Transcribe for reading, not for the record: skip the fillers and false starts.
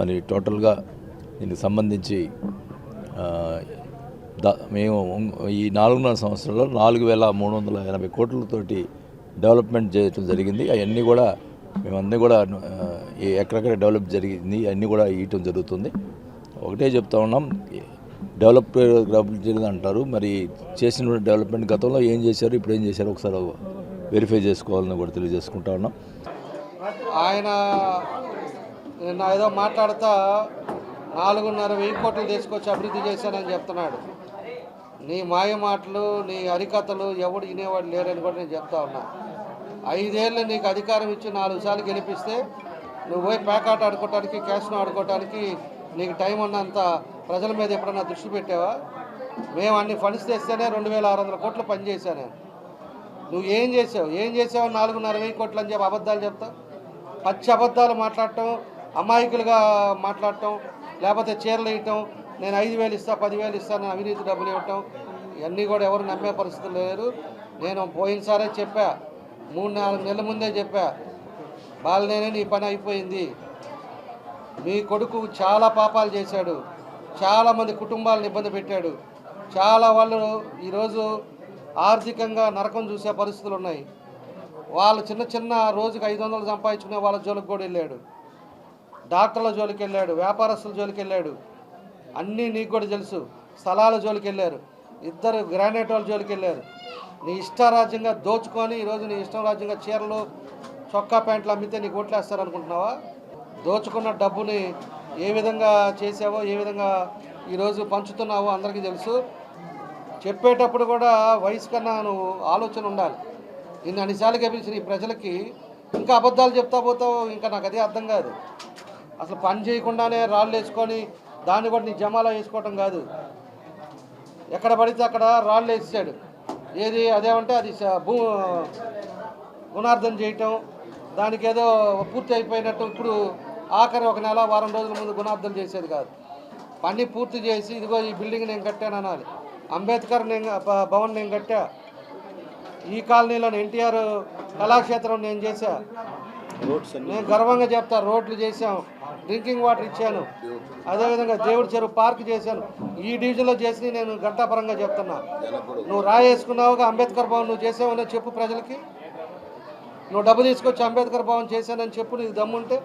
మరి టోటల్గా దీనికి సంబంధించి మేము ఈ 4.5 సంవత్సరాల్లో 4,380 కోట్లతోటి డెవలప్మెంట్ చేయడం జరిగింది. అవన్నీ కూడా మేమన్నీ కూడా ఎక్కడెక్కడ డెవలప్ జరిగింది అన్నీ కూడా ఇవ్వటం జరుగుతుంది. ఒకటే చెప్తా ఉన్నాం, డెవలప్ అంటారు, మరి చేసిన డెవలప్మెంట్ గతంలో ఏం చేశారు, ఇప్పుడు ఏం చేశారు ఒకసారి వెరిఫై చేసుకోవాలని కూడా తెలియజేసుకుంటా ఉన్నాం. ఆయన నిన్న ఏదో మాట్లాడుతా 4,500 కోట్లు తీసుకొచ్చి అభివృద్ధి చేశానని చెప్తున్నాడు. నీ మాయ మాటలు, నీ హరికథలు ఎవడు వినేవాడు లేరని కూడా నేను చెప్తా ఉన్నా. 5 ఏళ్ళు నీకు అధికారం ఇచ్చి 4 సార్లు గెలిపిస్తే నువ్వు పోయి ప్యాకాట ఆడుకోవటానికి, క్యాష్ను ఆడుకోవటానికి నీకు టైం ఉన్నంత ప్రజల మీద ఎప్పుడన్నా దృష్టి పెట్టావా? మేము అన్ని ఫండ్స్ తెస్తేనే 2,600 కోట్లు పనిచేశాను. నువ్వు ఏం చేసావు 4,500 కోట్లు అని చెప్పి అబద్ధాలు చెప్తావు. పచ్చి అబద్ధాలు మాట్లాడటం, అమాయకులుగా మాట్లాడటం, లేకపోతే చీరలు వేయటం, నేను 5,000 ఇస్తా 10,000 ఇస్తాను అవినీతి డబ్బులు ఇవ్వటం, ఇవన్నీ కూడా ఎవరు నమ్మే పరిస్థితులు లేరు. నేను పోయినసారే చెప్పా, 3-4 నెలల ముందే చెప్పా, బాలనేనే నీ పని అయిపోయింది. మీ కొడుకు చాలా పాపాలు చేశాడు, చాలామంది కుటుంబాలను ఇబ్బంది పెట్టాడు, చాలా వాళ్ళు ఈరోజు ఆర్థికంగా నరకం చూసే పరిస్థితులు ఉన్నాయి. వాళ్ళు చిన్న రోజుకి 500 సంపాదించుకునే వాళ్ళ జోలికి కూడా వెళ్ళాడు, డాక్టర్ల జోలికి వెళ్ళాడు, వ్యాపారస్తుల జోలికి వెళ్ళాడు. అన్నీ నీకు కూడా తెలుసు. స్థలాల జోలికి వెళ్ళారు, 2 గ్రానైట్ వాళ్ళ జోలికి వెళ్ళారు. నీ ఇష్టారాజ్యంగా దోచుకొని ఈరోజు నీ ఇష్టం రాజ్యంగా చీరలు, చొక్కా ప్యాంట్లు అమ్మితే నీకు ఓట్లేస్తారనుకుంటున్నావా? దోచుకున్న డబ్బుని ఏ విధంగా చేసావో, ఏ విధంగా ఈరోజు పంచుతున్నావో అందరికీ తెలుసు. చెప్పేటప్పుడు కూడా వయసు కన్నా నువ్వు ఆలోచన ఉండాలి. నిన్ను అన్నిసార్లు గెలిచిన ఈ ప్రజలకి ఇంకా అబద్ధాలు చెప్తా పోతావు. ఇంకా నాకు అదే అర్థం కాదు. అసలు పని చేయకుండానే రాళ్ళు వేసుకొని దాన్ని కూడా నీ జమాలో వేసుకోవటం కాదు. ఎక్కడ పడితే అక్కడ రాళ్ళు వేసాడు. ఏది అదేమంటే అది గుణార్థం చేయటం, దానికి ఏదో పూర్తి అయిపోయినట్టు ఇప్పుడు ఆఖరి 1 నెల వారం రోజుల ముందు గుణార్థం చేసేది కాదు. పని పూర్తి చేసి ఇదిగో ఈ బిల్డింగ్ నేను కట్టాను అనాలి. అంబేద్కర్ భవన్ నేను కట్టా, ఈ కాలనీలో ఎన్టీఆర్ కళాక్షేత్రం నేను చేశా, నేను గర్వంగా చెప్తా. రోడ్లు చేశాం, డ్రింకింగ్ వాటర్ ఇచ్చాను, అదేవిధంగా దేవుడి చెరువు పార్క్ చేశాను. ఈ డివిజన్లో చేసి నేను ఘంటాపరంగా చెప్తున్నా. నువ్వు రాయేసుకున్నావుగా అంబేద్కర్ భవన్ నువ్వు చేసావనే చెప్పు ప్రజలకి. నువ్వు డబ్బు తీసుకొచ్చి అంబేద్కర్ భవన్ చేశానని చెప్పు, నీకు దమ్ముంటే.